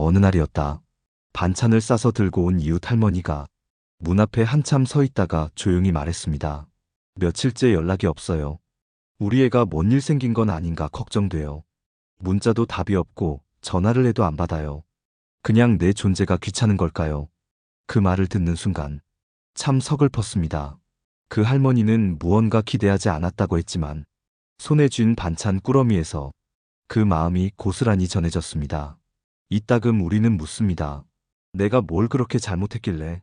어느 날이었다. 반찬을 싸서 들고 온 이웃 할머니가 문 앞에 한참 서 있다가 조용히 말했습니다. 며칠째 연락이 없어요. 우리 애가 뭔 일 생긴 건 아닌가 걱정돼요. 문자도 답이 없고 전화를 해도 안 받아요. 그냥 내 존재가 귀찮은 걸까요? 그 말을 듣는 순간 참 서글펐습니다. 그 할머니는 무언가 기대하지 않았다고 했지만 손에 쥔 반찬 꾸러미에서 그 마음이 고스란히 전해졌습니다. 이따금 우리는 묻습니다. 내가 뭘 그렇게 잘못했길래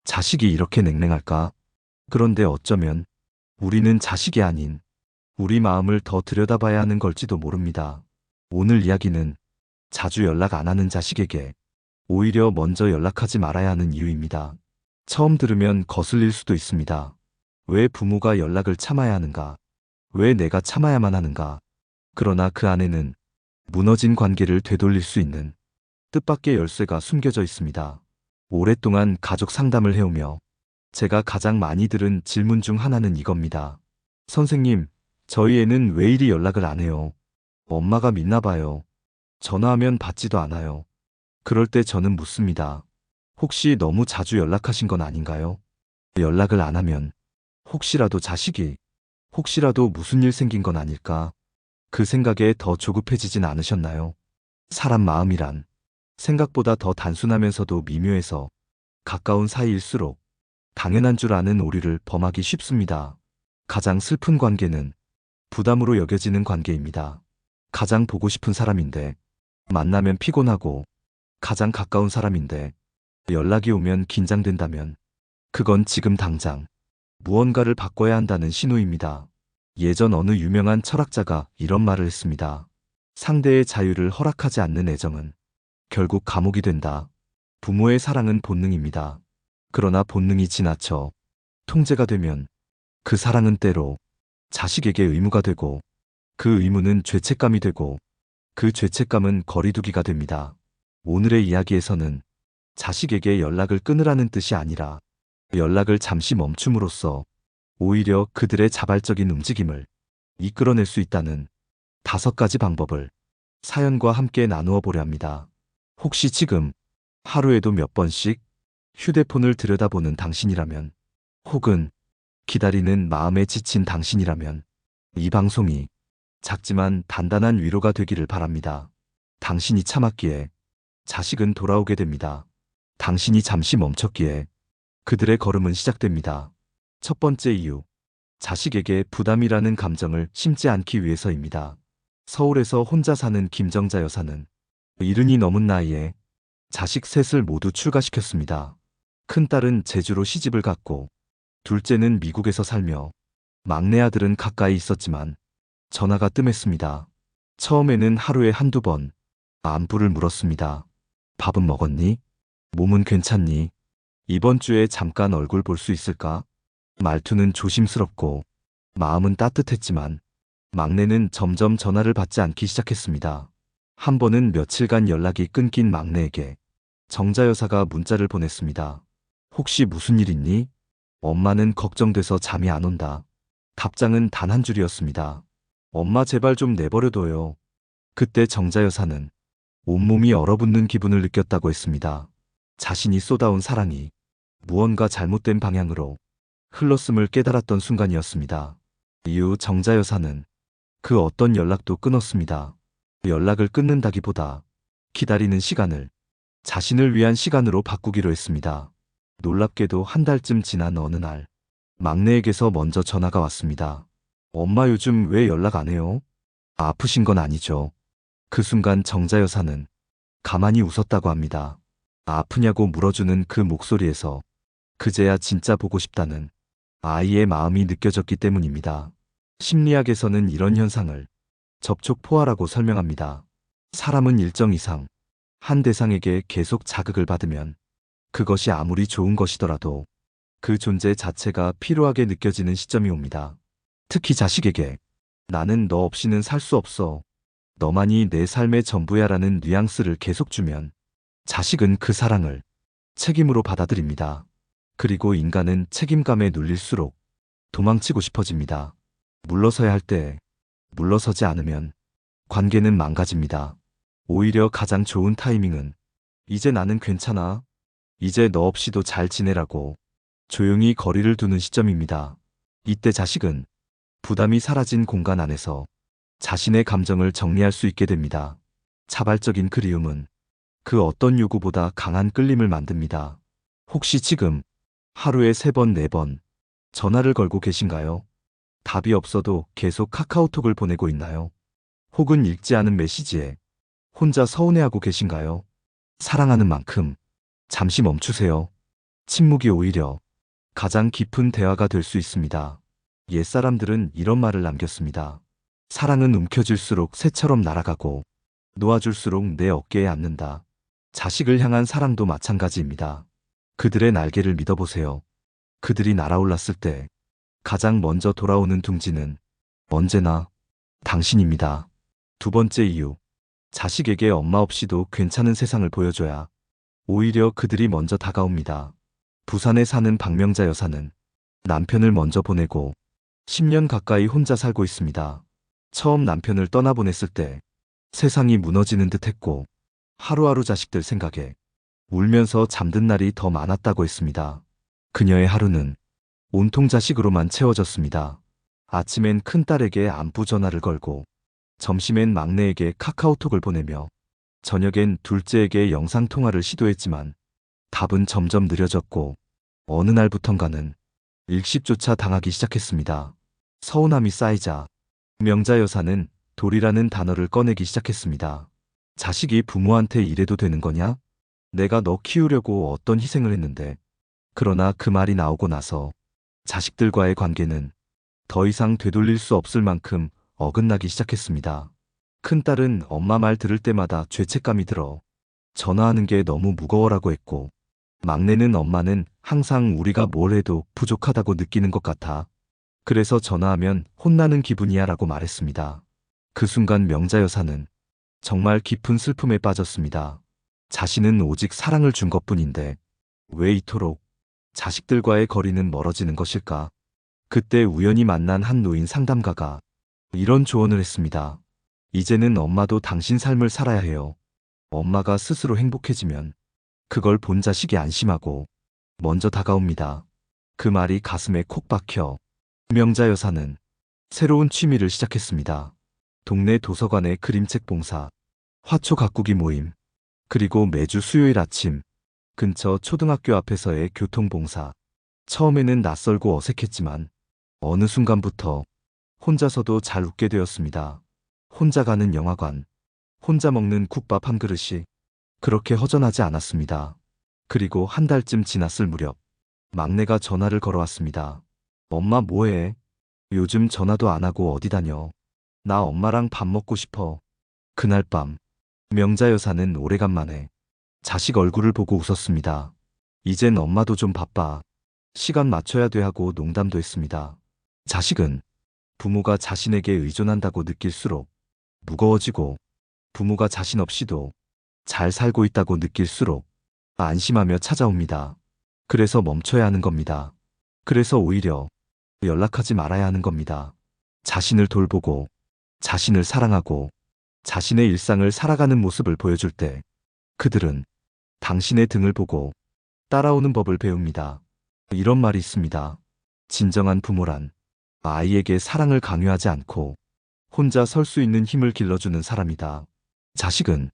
자식이 이렇게 냉랭할까? 그런데 어쩌면 우리는 자식이 아닌 우리 마음을 더 들여다봐야 하는 걸지도 모릅니다. 오늘 이야기는 자주 연락 안 하는 자식에게 오히려 먼저 연락하지 말아야 하는 이유입니다. 처음 들으면 거슬릴 수도 있습니다. 왜 부모가 연락을 참아야 하는가? 왜 내가 참아야만 하는가? 그러나 그 안에는 무너진 관계를 되돌릴 수 있는 뜻밖의 열쇠가 숨겨져 있습니다. 오랫동안 가족 상담을 해오며 제가 가장 많이 들은 질문 중 하나는 이겁니다. 선생님, 저희 애는 왜 이리 연락을 안 해요? 엄마가 믿나 봐요. 전화하면 받지도 않아요. 그럴 때 저는 묻습니다. 혹시 너무 자주 연락하신 건 아닌가요? 연락을 안 하면 혹시라도 자식이, 혹시라도 무슨 일 생긴 건 아닐까? 그 생각에 더 조급해지진 않으셨나요? 사람 마음이란 생각보다 더 단순하면서도 미묘해서 가까운 사이일수록 당연한 줄 아는 오류를 범하기 쉽습니다. 가장 슬픈 관계는 부담으로 여겨지는 관계입니다. 가장 보고 싶은 사람인데 만나면 피곤하고 가장 가까운 사람인데 연락이 오면 긴장된다면 그건 지금 당장 무언가를 바꿔야 한다는 신호입니다. 예전 어느 유명한 철학자가 이런 말을 했습니다. 상대의 자유를 허락하지 않는 애정은 결국 감옥이 된다. 부모의 사랑은 본능입니다. 그러나 본능이 지나쳐 통제가 되면 그 사랑은 때로 자식에게 의무가 되고 그 의무는 죄책감이 되고 그 죄책감은 거리두기가 됩니다. 오늘의 이야기에서는 자식에게 연락을 끊으라는 뜻이 아니라 연락을 잠시 멈춤으로써 오히려 그들의 자발적인 움직임을 이끌어낼 수 있다는 5가지 방법을 사연과 함께 나누어 보려 합니다. 혹시 지금 하루에도 몇 번씩 휴대폰을 들여다보는 당신이라면, 혹은 기다리는 마음에 지친 당신이라면 이 방송이 작지만 단단한 위로가 되기를 바랍니다. 당신이 참았기에 자식은 돌아오게 됩니다. 당신이 잠시 멈췄기에 그들의 걸음은 시작됩니다. 첫 번째 이유, 자식에게 부담이라는 감정을 심지 않기 위해서입니다. 서울에서 혼자 사는 김정자 여사는 70이 넘은 나이에 자식 셋을 모두 출가시켰습니다. 큰딸은 제주로 시집을 갔고 둘째는 미국에서 살며 막내 아들은 가까이 있었지만 전화가 뜸했습니다. 처음에는 하루에 한두 번 안부를 물었습니다. 밥은 먹었니? 몸은 괜찮니? 이번 주에 잠깐 얼굴 볼 수 있을까? 말투는 조심스럽고 마음은 따뜻했지만 막내는 점점 전화를 받지 않기 시작했습니다. 한 번은 며칠간 연락이 끊긴 막내에게 정자 여사가 문자를 보냈습니다. 혹시 무슨 일 있니? 엄마는 걱정돼서 잠이 안 온다. 답장은 단 한 줄이었습니다. 엄마 제발 좀 내버려둬요. 그때 정자 여사는 온몸이 얼어붙는 기분을 느꼈다고 했습니다. 자신이 쏟아온 사랑이 무언가 잘못된 방향으로 흘렀음을 깨달았던 순간이었습니다. 이후 정자 여사는 그 어떤 연락도 끊었습니다. 연락을 끊는다기보다 기다리는 시간을 자신을 위한 시간으로 바꾸기로 했습니다. 놀랍게도 한 달쯤 지난 어느 날 막내에게서 먼저 전화가 왔습니다. 엄마 요즘 왜 연락 안 해요? 아프신 건 아니죠? 그 순간 정자 여사는 가만히 웃었다고 합니다. 아프냐고 물어주는 그 목소리에서 그제야 진짜 보고 싶다는 아이의 마음이 느껴졌기 때문입니다. 심리학에서는 이런 현상을 접촉 포화라고 설명합니다. 사람은 일정 이상 한 대상에게 계속 자극을 받으면 그것이 아무리 좋은 것이더라도 그 존재 자체가 피로하게 느껴지는 시점이 옵니다. 특히 자식에게 나는 너 없이는 살 수 없어. 너만이 내 삶의 전부야라는 뉘앙스를 계속 주면 자식은 그 사랑을 책임으로 받아들입니다. 그리고 인간은 책임감에 눌릴수록 도망치고 싶어집니다. 물러서야 할 때 물러서지 않으면 관계는 망가집니다. 오히려 가장 좋은 타이밍은 이제 나는 괜찮아. 이제 너 없이도 잘 지내라고 조용히 거리를 두는 시점입니다. 이때 자식은 부담이 사라진 공간 안에서 자신의 감정을 정리할 수 있게 됩니다. 자발적인 그리움은 그 어떤 요구보다 강한 끌림을 만듭니다. 혹시 지금 하루에 3번, 4번 전화를 걸고 계신가요? 답이 없어도 계속 카카오톡을 보내고 있나요? 혹은 읽지 않은 메시지에 혼자 서운해하고 계신가요? 사랑하는 만큼 잠시 멈추세요. 침묵이 오히려 가장 깊은 대화가 될 수 있습니다. 옛사람들은 이런 말을 남겼습니다. 사랑은 움켜쥘수록 새처럼 날아가고 놓아줄수록 내 어깨에 앉는다. 자식을 향한 사랑도 마찬가지입니다. 그들의 날개를 믿어보세요. 그들이 날아올랐을 때 가장 먼저 돌아오는 둥지는 언제나 당신입니다. 두 번째 이유, 자식에게 엄마 없이도 괜찮은 세상을 보여줘야 오히려 그들이 먼저 다가옵니다. 부산에 사는 박명자 여사는 남편을 먼저 보내고 10년 가까이 혼자 살고 있습니다. 처음 남편을 떠나보냈을 때 세상이 무너지는 듯 했고 하루하루 자식들 생각에 울면서 잠든 날이 더 많았다고 했습니다. 그녀의 하루는 온통 자식으로만 채워졌습니다. 아침엔 큰딸에게 안부 전화를 걸고 점심엔 막내에게 카카오톡을 보내며 저녁엔 둘째에게 영상통화를 시도했지만 답은 점점 느려졌고 어느 날부턴가는 일십조차 당하기 시작했습니다. 서운함이 쌓이자 명자 여사는 돌이라는 단어를 꺼내기 시작했습니다. 자식이 부모한테 이래도 되는 거냐? 내가 너 키우려고 어떤 희생을 했는데. 그러나 그 말이 나오고 나서 자식들과의 관계는 더 이상 되돌릴 수 없을 만큼 어긋나기 시작했습니다. 큰딸은 엄마 말 들을 때마다 죄책감이 들어 전화하는 게 너무 무거워라고 했고, 막내는 엄마는 항상 우리가 뭘 해도 부족하다고 느끼는 것 같아. 그래서 전화하면 혼나는 기분이야 라고 말했습니다. 그 순간 명자 여사는 정말 깊은 슬픔에 빠졌습니다. 자신은 오직 사랑을 준 것뿐인데 왜 이토록 자식들과의 거리는 멀어지는 것일까? 그때 우연히 만난 한 노인 상담가가 이런 조언을 했습니다. 이제는 엄마도 당신 삶을 살아야 해요. 엄마가 스스로 행복해지면 그걸 본 자식이 안심하고 먼저 다가옵니다. 그 말이 가슴에 콕 박혀 명자 여사는 새로운 취미를 시작했습니다. 동네 도서관의 그림책 봉사, 화초 가꾸기 모임, 그리고 매주 수요일 아침 근처 초등학교 앞에서의 교통봉사. 처음에는 낯설고 어색했지만 어느 순간부터 혼자서도 잘 웃게 되었습니다. 혼자 가는 영화관, 혼자 먹는 국밥 한 그릇이 그렇게 허전하지 않았습니다. 그리고 한 달쯤 지났을 무렵 막내가 전화를 걸어왔습니다. 엄마 뭐해? 요즘 전화도 안 하고 어디 다녀? 나 엄마랑 밥 먹고 싶어. 그날 밤 명자 여사는 오래간만에 자식 얼굴을 보고 웃었습니다. 이젠 엄마도 좀 바빠. 시간 맞춰야 돼 하고 농담도 했습니다. 자식은 부모가 자신에게 의존한다고 느낄수록 무거워지고, 부모가 자신 없이도 잘 살고 있다고 느낄수록 안심하며 찾아옵니다. 그래서 멈춰야 하는 겁니다. 그래서 오히려 연락하지 말아야 하는 겁니다. 자신을 돌보고 자신을 사랑하고 자신의 일상을 살아가는 모습을 보여줄 때 그들은 당신의 등을 보고 따라오는 법을 배웁니다. 이런 말이 있습니다. 진정한 부모란 아이에게 사랑을 강요하지 않고 혼자 설 수 있는 힘을 길러주는 사람이다. 자식은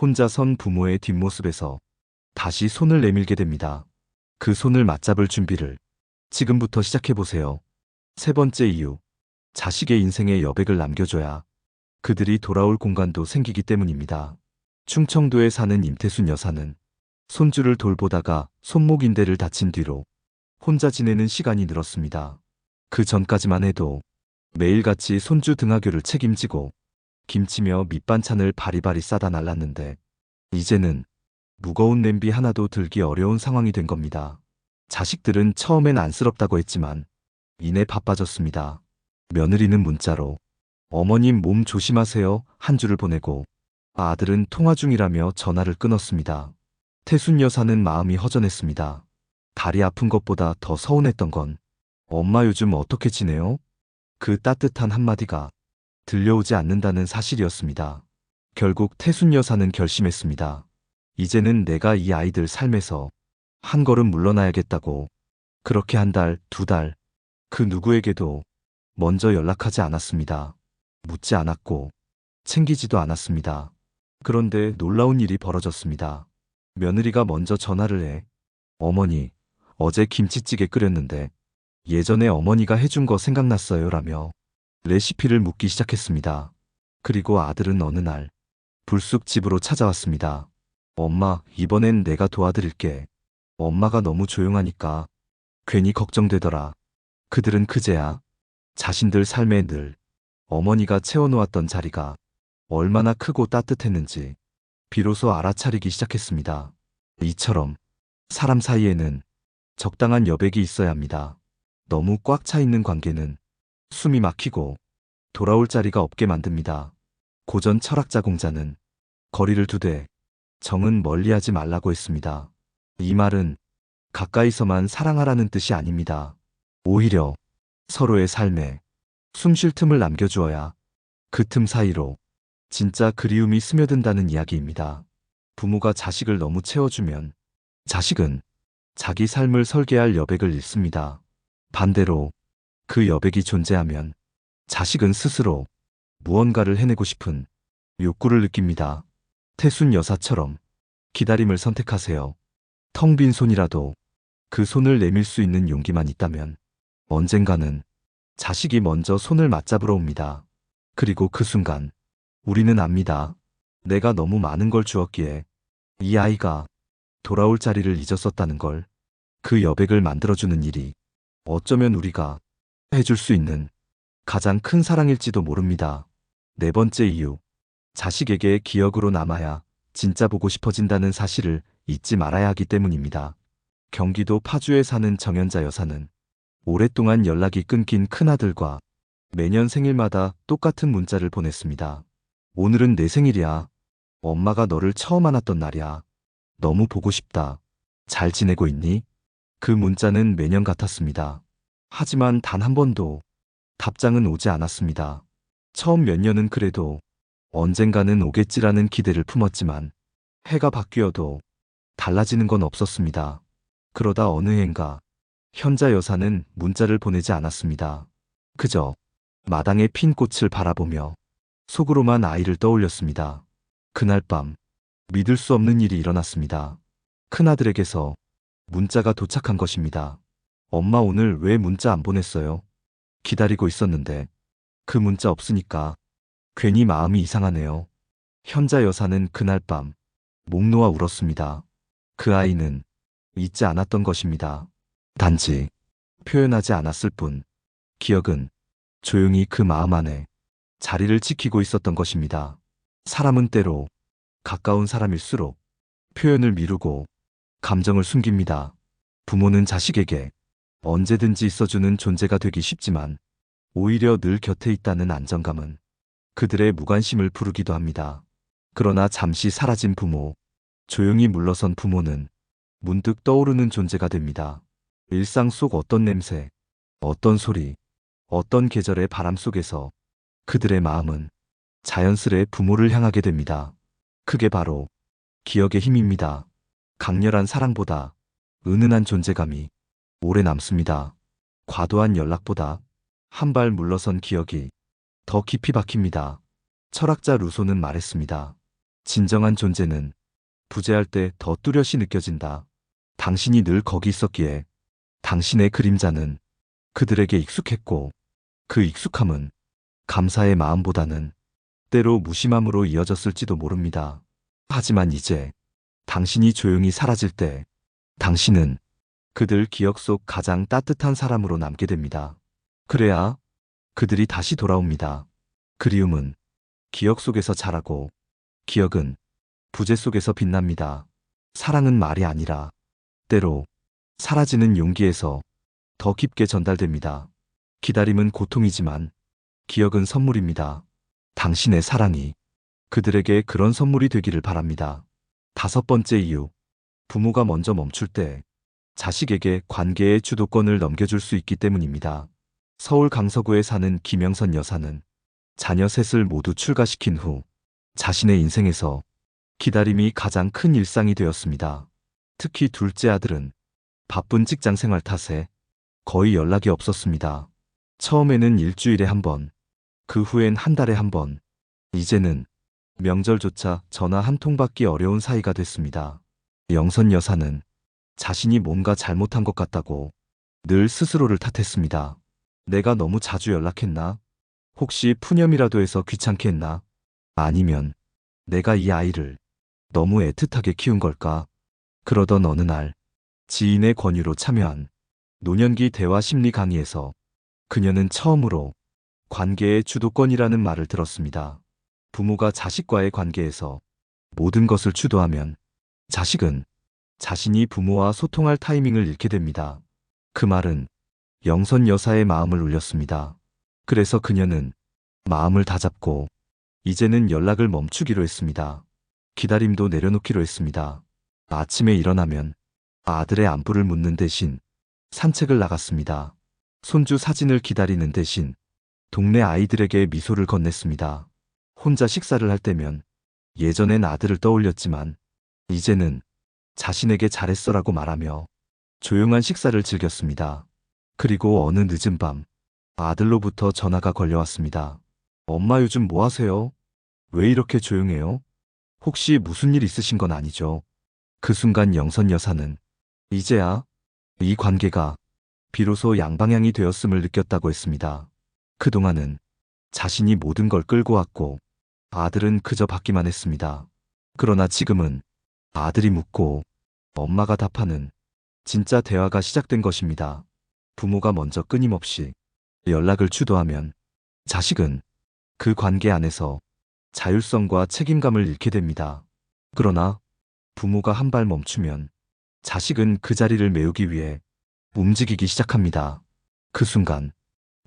혼자 선 부모의 뒷모습에서 다시 손을 내밀게 됩니다. 그 손을 맞잡을 준비를 지금부터 시작해보세요. 세 번째 이유, 자식의 인생에 여백을 남겨줘야 그들이 돌아올 공간도 생기기 때문입니다. 충청도에 사는 임태순 여사는 손주를 돌보다가 손목 인대를 다친 뒤로 혼자 지내는 시간이 늘었습니다. 그 전까지만 해도 매일같이 손주 등하교를 책임지고 김치며 밑반찬을 바리바리 싸다 날랐는데 이제는 무거운 냄비 하나도 들기 어려운 상황이 된 겁니다. 자식들은 처음엔 안쓰럽다고 했지만 이내 바빠졌습니다. 며느리는 문자로 어머님 몸 조심하세요 한 줄을 보내고 아들은 통화 중이라며 전화를 끊었습니다. 태순 여사는 마음이 허전했습니다. 다리 아픈 것보다 더 서운했던 건 엄마 요즘 어떻게 지내요? 그 따뜻한 한마디가 들려오지 않는다는 사실이었습니다. 결국 태순 여사는 결심했습니다. 이제는 내가 이 아이들 삶에서 한 걸음 물러나야겠다고. 그렇게 한 달, 두 달, 그 누구에게도 먼저 연락하지 않았습니다. 묻지 않았고 챙기지도 않았습니다. 그런데 놀라운 일이 벌어졌습니다. 며느리가 먼저 전화를 해 어머니, 어제 김치찌개 끓였는데 예전에 어머니가 해준 거 생각났어요 라며 레시피를 묻기 시작했습니다. 그리고 아들은 어느 날 불쑥 집으로 찾아왔습니다. 엄마, 이번엔 내가 도와드릴게. 엄마가 너무 조용하니까 괜히 걱정되더라. 그들은 그제야 자신들 삶에 늘 어머니가 채워놓았던 자리가 얼마나 크고 따뜻했는지 비로소 알아차리기 시작했습니다. 이처럼 사람 사이에는 적당한 여백이 있어야 합니다. 너무 꽉 차 있는 관계는 숨이 막히고 돌아올 자리가 없게 만듭니다. 고전 철학자 공자는 거리를 두되 정은 멀리하지 말라고 했습니다. 이 말은 가까이서만 사랑하라는 뜻이 아닙니다. 오히려 서로의 삶에 숨 쉴 틈을 남겨주어야 그 틈 사이로 진짜 그리움이 스며든다는 이야기입니다. 부모가 자식을 너무 채워주면 자식은 자기 삶을 설계할 여백을 잃습니다. 반대로 그 여백이 존재하면 자식은 스스로 무언가를 해내고 싶은 욕구를 느낍니다. 태순 여사처럼 기다림을 선택하세요. 텅 빈 손이라도 그 손을 내밀 수 있는 용기만 있다면 언젠가는 자식이 먼저 손을 맞잡으러 옵니다. 그리고 그 순간 우리는 압니다. 내가 너무 많은 걸 주었기에 이 아이가 돌아올 자리를 잊었었다는 걸. 그 여백을 만들어주는 일이 어쩌면 우리가 해줄 수 있는 가장 큰 사랑일지도 모릅니다. 네 번째 이유, 자식에게 기억으로 남아야 진짜 보고 싶어진다는 사실을 잊지 말아야 하기 때문입니다. 경기도 파주에 사는 정연자 여사는 오랫동안 연락이 끊긴 큰아들과 매년 생일마다 똑같은 문자를 보냈습니다. 오늘은 내 생일이야. 엄마가 너를 처음 안았던 날이야. 너무 보고 싶다. 잘 지내고 있니? 그 문자는 매년 같았습니다. 하지만 단 한 번도 답장은 오지 않았습니다. 처음 몇 년은 그래도 언젠가는 오겠지라는 기대를 품었지만 해가 바뀌어도 달라지는 건 없었습니다. 그러다 어느 해인가 현자 여사는 문자를 보내지 않았습니다. 그저 마당에 핀 꽃을 바라보며 속으로만 아이를 떠올렸습니다. 그날 밤 믿을 수 없는 일이 일어났습니다. 큰아들에게서 문자가 도착한 것입니다. 엄마 오늘 왜 문자 안 보냈어요? 기다리고 있었는데 그 문자 없으니까 괜히 마음이 이상하네요. 현자 여사는 그날 밤 목 놓아 울었습니다. 그 아이는 잊지 않았던 것입니다. 단지 표현하지 않았을 뿐 기억은 조용히 그 마음 안에 자리를 지키고 있었던 것입니다. 사람은 때로 가까운 사람일수록 표현을 미루고 감정을 숨깁니다. 부모는 자식에게 언제든지 있어주는 존재가 되기 쉽지만 오히려 늘 곁에 있다는 안정감은 그들의 무관심을 부르기도 합니다. 그러나 잠시 사라진 부모, 조용히 물러선 부모는 문득 떠오르는 존재가 됩니다. 일상 속 어떤 냄새, 어떤 소리, 어떤 계절의 바람 속에서 그들의 마음은 자연스레 부모를 향하게 됩니다. 그게 바로 기억의 힘입니다. 강렬한 사랑보다 은은한 존재감이 오래 남습니다. 과도한 연락보다 한 발 물러선 기억이 더 깊이 박힙니다. 철학자 루소는 말했습니다. 진정한 존재는 부재할 때 더 뚜렷이 느껴진다. 당신이 늘 거기 있었기에 당신의 그림자는 그들에게 익숙했고 그 익숙함은 감사의 마음보다는 때로 무심함으로 이어졌을지도 모릅니다. 하지만 이제 당신이 조용히 사라질 때 당신은 그들 기억 속 가장 따뜻한 사람으로 남게 됩니다. 그래야 그들이 다시 돌아옵니다. 그리움은 기억 속에서 자라고 기억은 부재 속에서 빛납니다. 사랑은 말이 아니라 때로 사라지는 용기에서 더 깊게 전달됩니다. 기다림은 고통이지만 기억은 선물입니다. 당신의 사랑이 그들에게 그런 선물이 되기를 바랍니다. 다섯 번째 이유, 부모가 먼저 멈출 때 자식에게 관계의 주도권을 넘겨줄 수 있기 때문입니다. 서울 강서구에 사는 김영선 여사는 자녀 셋을 모두 출가시킨 후 자신의 인생에서 기다림이 가장 큰 일상이 되었습니다. 특히 둘째 아들은 바쁜 직장 생활 탓에 거의 연락이 없었습니다. 처음에는 일주일에 한 번, 그 후엔 한 달에 한 번, 이제는 명절조차 전화 한 통 받기 어려운 사이가 됐습니다. 영선 여사는 자신이 뭔가 잘못한 것 같다고 늘 스스로를 탓했습니다. 내가 너무 자주 연락했나? 혹시 푸념이라도 해서 귀찮게 했나? 아니면 내가 이 아이를 너무 애틋하게 키운 걸까? 그러던 어느 날 지인의 권유로 참여한 노년기 대화 심리 강의에서 그녀는 처음으로 관계의 주도권이라는 말을 들었습니다. 부모가 자식과의 관계에서 모든 것을 주도하면 자식은 자신이 부모와 소통할 타이밍을 잃게 됩니다. 그 말은 영선 여사의 마음을 울렸습니다. 그래서 그녀는 마음을 다잡고 이제는 연락을 멈추기로 했습니다. 기다림도 내려놓기로 했습니다. 아침에 일어나면 아들의 안부를 묻는 대신 산책을 나갔습니다. 손주 사진을 기다리는 대신 동네 아이들에게 미소를 건넸습니다. 혼자 식사를 할 때면 예전엔 아들을 떠올렸지만 이제는 자신에게 잘했어라고 말하며 조용한 식사를 즐겼습니다. 그리고 어느 늦은 밤 아들로부터 전화가 걸려왔습니다. 엄마 요즘 뭐 하세요? 왜 이렇게 조용해요? 혹시 무슨 일 있으신 건 아니죠? 그 순간 영선 여사는 이제야 이 관계가 비로소 양방향이 되었음을 느꼈다고 했습니다. 그동안은 자신이 모든 걸 끌고 왔고 아들은 그저 받기만 했습니다. 그러나 지금은 아들이 묻고 엄마가 답하는 진짜 대화가 시작된 것입니다. 부모가 먼저 끊임없이 연락을 주도하면 자식은 그 관계 안에서 자율성과 책임감을 잃게 됩니다. 그러나 부모가 한 발 멈추면 자식은 그 자리를 메우기 위해 움직이기 시작합니다. 그 순간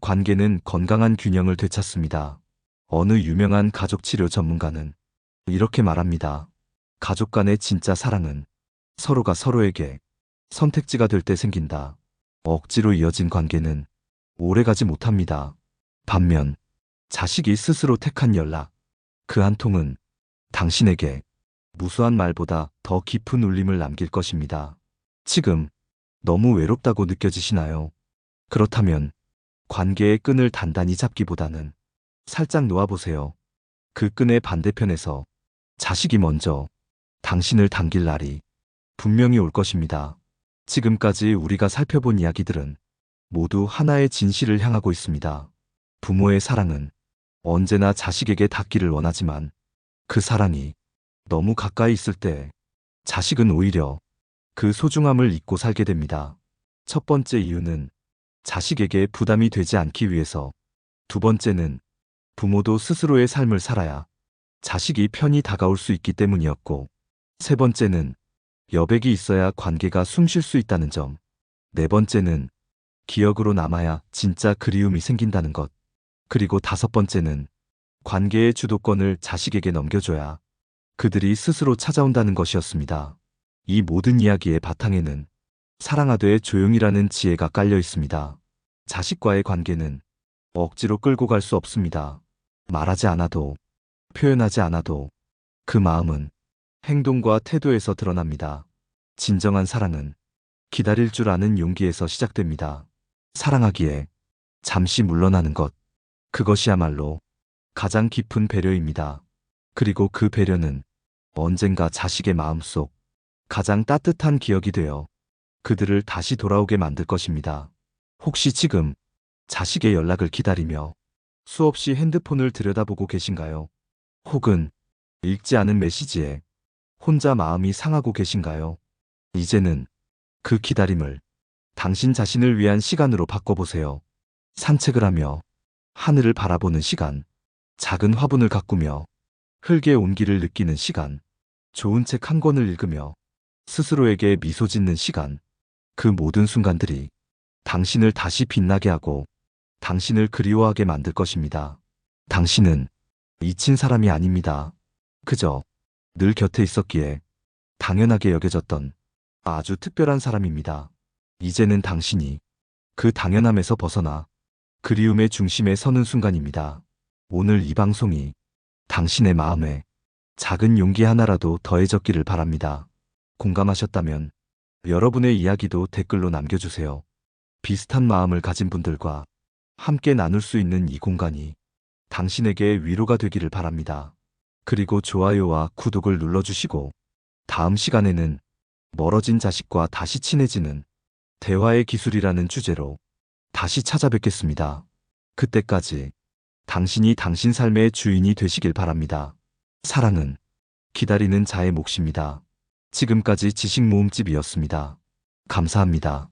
관계는 건강한 균형을 되찾습니다. 어느 유명한 가족 치료 전문가는 이렇게 말합니다. 가족 간의 진짜 사랑은 서로가 서로에게 선택지가 될 때 생긴다. 억지로 이어진 관계는 오래가지 못합니다. 반면 자식이 스스로 택한 연락, 그 한 통은 당신에게 무수한 말보다 더 깊은 울림을 남길 것입니다. 지금 너무 외롭다고 느껴지시나요? 그렇다면 관계의 끈을 단단히 잡기보다는 살짝 놓아보세요. 그 끈의 반대편에서 자식이 먼저 당신을 당길 날이 분명히 올 것입니다. 지금까지 우리가 살펴본 이야기들은 모두 하나의 진실을 향하고 있습니다. 부모의 사랑은 언제나 자식에게 닿기를 원하지만 그 사랑이 너무 가까이 있을 때 자식은 오히려 그 소중함을 잊고 살게 됩니다. 첫 번째 이유는 자식에게 부담이 되지 않기 위해서, 두 번째는 부모도 스스로의 삶을 살아야 자식이 편히 다가올 수 있기 때문이었고, 세 번째는 여백이 있어야 관계가 숨 쉴 수 있다는 점, 네 번째는 기억으로 남아야 진짜 그리움이 생긴다는 것, 그리고 다섯 번째는 관계의 주도권을 자식에게 넘겨줘야 그들이 스스로 찾아온다는 것이었습니다. 이 모든 이야기의 바탕에는 사랑하되 조용이라는 지혜가 깔려 있습니다. 자식과의 관계는 억지로 끌고 갈 수 없습니다. 말하지 않아도, 표현하지 않아도 그 마음은 행동과 태도에서 드러납니다. 진정한 사랑은 기다릴 줄 아는 용기에서 시작됩니다. 사랑하기에 잠시 물러나는 것, 그것이야말로 가장 깊은 배려입니다. 그리고 그 배려는 언젠가 자식의 마음속 가장 따뜻한 기억이 되어 그들을 다시 돌아오게 만들 것입니다. 혹시 지금 자식의 연락을 기다리며 수없이 핸드폰을 들여다보고 계신가요? 혹은 읽지 않은 메시지에 혼자 마음이 상하고 계신가요? 이제는 그 기다림을 당신 자신을 위한 시간으로 바꿔보세요. 산책을 하며 하늘을 바라보는 시간, 작은 화분을 가꾸며 흙의 온기를 느끼는 시간, 좋은 책 한 권을 읽으며 스스로에게 미소 짓는 시간, 그 모든 순간들이 당신을 다시 빛나게 하고 당신을 그리워하게 만들 것입니다. 당신은 잊힌 사람이 아닙니다. 그저 늘 곁에 있었기에 당연하게 여겨졌던 아주 특별한 사람입니다. 이제는 당신이 그 당연함에서 벗어나 그리움의 중심에 서는 순간입니다. 오늘 이 방송이 당신의 마음에 작은 용기 하나라도 더해졌기를 바랍니다. 공감하셨다면 여러분의 이야기도 댓글로 남겨주세요. 비슷한 마음을 가진 분들과 함께 나눌 수 있는 이 공간이 당신에게 위로가 되기를 바랍니다. 그리고 좋아요와 구독을 눌러주시고 다음 시간에는 멀어진 자식과 다시 친해지는 대화의 기술이라는 주제로 다시 찾아뵙겠습니다. 그때까지 당신이 당신 삶의 주인이 되시길 바랍니다. 사랑은 기다리는 자의 몫입니다. 지금까지 지식모음집이었습니다. 감사합니다.